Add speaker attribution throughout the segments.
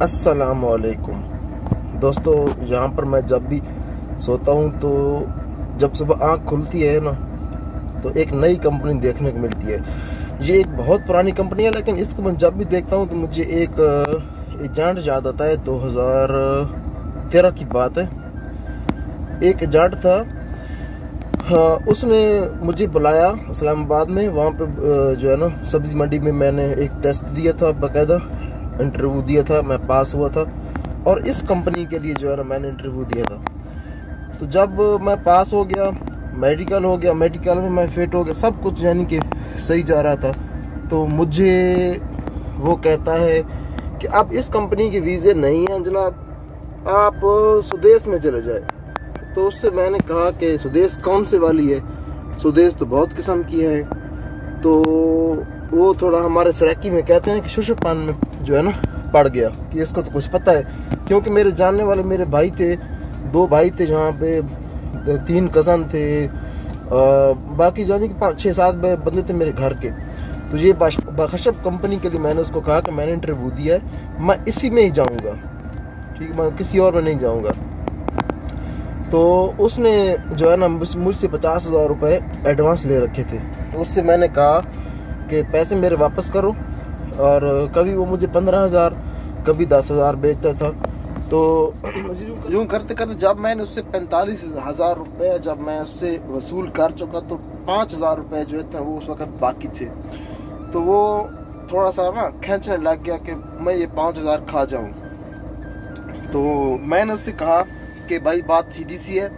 Speaker 1: अस्सलामुअलैकुम दोस्तों, यहाँ पर मैं जब भी सोता हूँ तो जब सुबह आँख खुलती है ना तो एक नई कंपनी देखने को मिलती है। ये एक बहुत पुरानी कंपनी है, लेकिन इसको मैं जब भी देखता हूँ तो मुझे एक एजेंट याद आता है। 2013 की बात है। एक एजेंट था, हाँ, उसने मुझे बुलाया इस्लामाबाद में। वहाँ पे जो है ना सब्जी मंडी में मैंने एक टेस्ट दिया था, बाकायदा इंटरव्यू दिया था, मैं पास हुआ था। और इस कंपनी के लिए जो है ना मैंने इंटरव्यू दिया था। तो जब मैं पास हो गया, मेडिकल हो गया, मेडिकल में मैं फिट हो गया, सब कुछ यानी कि सही जा रहा था। तो मुझे वो कहता है कि आप इस कंपनी के वीज़े नहीं हैं जनाब, आप स्वदेश में चले जाए। तो उससे मैंने कहा कि स्वदेश कौन से वाली है, स्वदेश तो बहुत किस्म की है। तो वो थोड़ा हमारे सराकी में कहते हैं कि शुशुपान में जो है ना पड़ गया कि इसको तो कुछ पता है, क्योंकि मेरे जानने वाले मेरे भाई थे, 2 भाई थे, जहाँ पे 3 कज़न थे, बाकी जाने कि 5-6-7 बंदे थे मेरे घर के। तो ये बाखशब कंपनी के लिए मैंने उसको कहा कि मैंने इंटरव्यू दिया है, मैं इसी में ही जाऊँगा, ठीक है, मैं किसी और में नहीं जाऊँगा। तो उसने जो है ना मुझसे 50,000 रुपये एडवांस ले रखे थे। तो उससे मैंने कहा कि पैसे मेरे वापस करो। और कभी वो मुझे 15,000 कभी 10,000 बेचता था। तो यूँ करते करते जब मैंने उससे 45,000 रुपये जब मैं उससे वसूल कर चुका तो 5,000 रुपये जो थे वो उस वक़्त बाकी थे। तो वो थोड़ा सा ना खींचने लग गया कि मैं ये 5,000 खा जाऊँ। तो मैंने उससे कहा कि भाई बात सीधी सी है,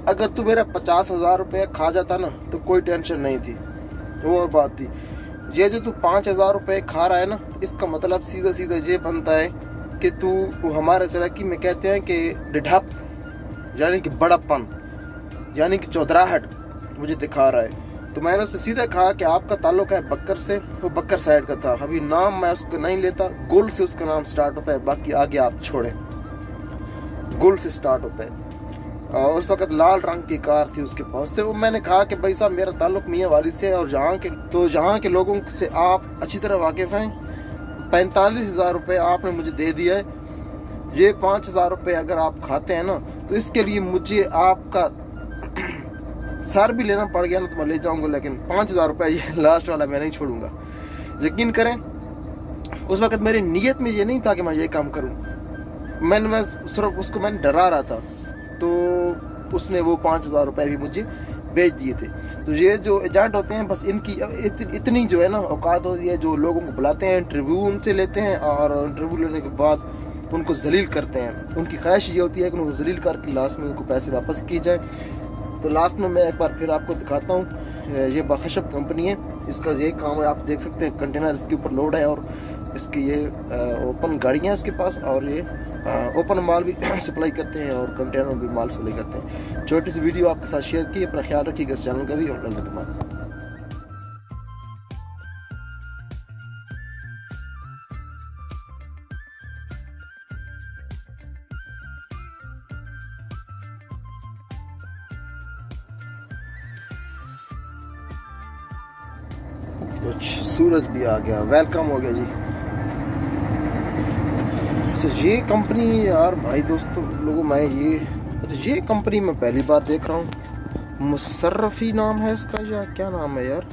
Speaker 1: अगर तू मेरा 50,000 रुपये खा जाता ना तो कोई टेंशन नहीं थी, वो और बात थी। ये जो तू 5,000 रुपये खा रहा है ना, इसका मतलब सीधा सीधा ये बनता है कि तू हमारे सराकी में कहते हैं कि डिढप यानी कि बड़प्पन यानी कि चौधराहट मुझे दिखा रहा है। तो मैंने उससे सीधा कहा कि आपका ताल्लुक है बक्कर से, वो बक्कर साइड का था। अभी नाम मैं उसको नहीं लेता, गुल से उसका नाम स्टार्ट होता है, बाकी आगे आप छोड़ें, गुल से स्टार्ट होता है। और उस वक्त लाल रंग की कार थी उसके पास से। वो मैंने कहा कि भाई साहब मेरा ताल्लुक मियाँ वाली से है और यहाँ के लोगों से आप अच्छी तरह वाकिफ़ हैं। 45,000 रुपये आपने मुझे दे दिया है, ये 5,000 रुपये अगर आप खाते हैं ना तो इसके लिए मुझे आपका सर भी लेना पड़ गया ना तो मैं ले जाऊँगा, लेकिन 5,000 रुपये ये लास्ट वाला मैं नहीं छोड़ूंगा। यकीन करें उस वक्त मेरी नीयत में ये नहीं था कि मैं ये काम करूँ। मैं सिर्फ उसको मैंने डरा रहा था। तो उसने वो 5,000 रुपये भी मुझे बेच दिए थे। तो ये जो एजेंट होते हैं बस इनकी इतनी जो है ना औकात होती है, जो लोगों को बुलाते हैं, इंटरव्यू उनसे लेते हैं और इंटरव्यू लेने के बाद उनको जलील करते हैं। उनकी ख्वाहिश ये होती है कि उनको जलील करके लास्ट में उनको पैसे वापस किए जाए। तो लास्ट में मैं एक बार फिर आपको दिखाता हूँ, ये बाखशब कंपनी है, इसका यही काम है। आप देख सकते हैं कंटेनर इसके ऊपर लोड है और इसकी ये ओपन गाड़ियाँ हैं इसके पास, और ये ओपन माल भी सप्लाई करते हैं और कंटेनर भी माल सप्लाई करते हैं। छोटी सी वीडियो आपके साथ शेयर की, अपना ख्याल रखिएगा इस चैनल का भी। और अल्लाह के बाद कुछ सूरज भी आ गया, वेलकम हो गया जी। अच्छा ये कंपनी यार भाई दोस्तों लोगों मैं ये कंपनी मैं पहली बार देख रहा हूँ। मुशर्रफी नाम है इसका या क्या नाम है यार,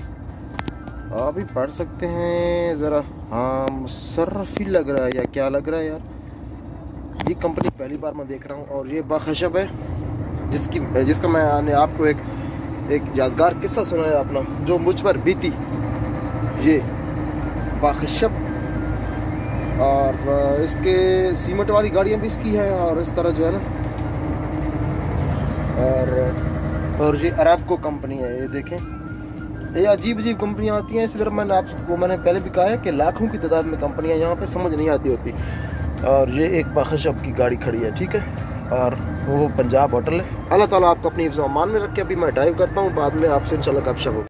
Speaker 1: आप भी पढ़ सकते हैं ज़रा। हाँ मुशर्रफी लग रहा है या क्या लग रहा है यार। ये कंपनी पहली बार मैं देख रहा हूँ और ये बाखशब है, जिसका मैंने आपको एक यादगार किस्सा सुनाया अपना जो मुझ पर बीती। ये बाखशब और इसके सीमेंट वाली गाड़ियाँ भी इसकी हैं और इस तरह जो है ना, और ये अराबको कंपनी है। ये देखें, ये अजीब कंपनियाँ आती हैं। इसी तरह मैंने पहले भी कहा है कि लाखों की तादाद में कंपनियाँ यहाँ पे समझ नहीं आती होती। और ये एक बाखशब की गाड़ी खड़ी है, ठीक है, और वो पंजाब होटल है। अल्लाह ताला आपको अपनी हिफ्ज़-ओ-अमान में रखे। अभी मैं ड्राइव करता हूँ, बाद में आपसे इंशाल्लाह गपशप होगी।